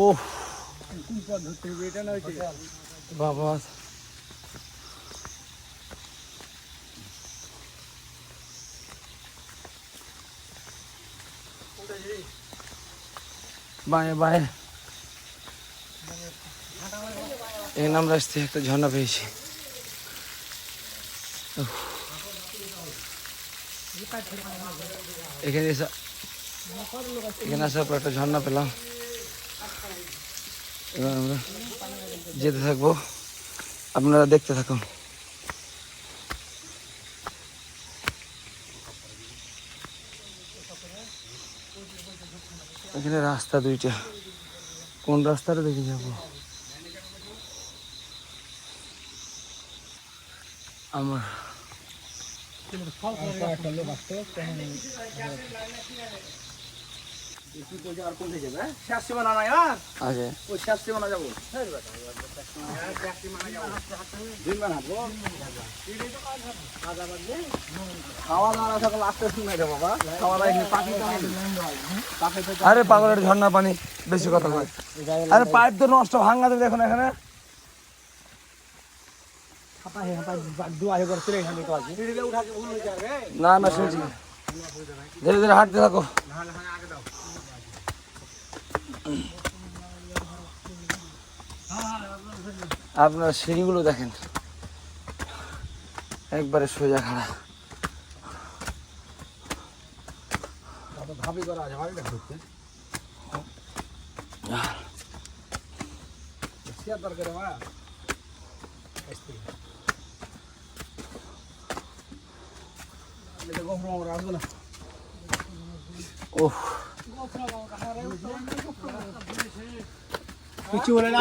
ও বাবা, বাঁয়ে বাঁয়ে এখানে আমরা আসতে একটা ঝর্ণা পেয়েছি। এখানে আসার পর একটা ঝর্ণা পেলাম। এবার আমরা যেতে থাকবো, আপনারা দেখতে থাকুন। এখানে রাস্তা দুইটা, কোন রাস্তাটা দেখে যাবো আমার? আরে পাগলের ঝর্ণা পানি বেশি কথা হয়। আরে পাইপ তো নষ্ট, ভাঙা দেবে দেখুন এখানে। না না শুনছি, ধীরে ধীরে হাঁটতে থাকো। আপনার সিঁড়িগুলো দেখেন, একবারে সোজা খাড়া। ওহ কিছু বলে না।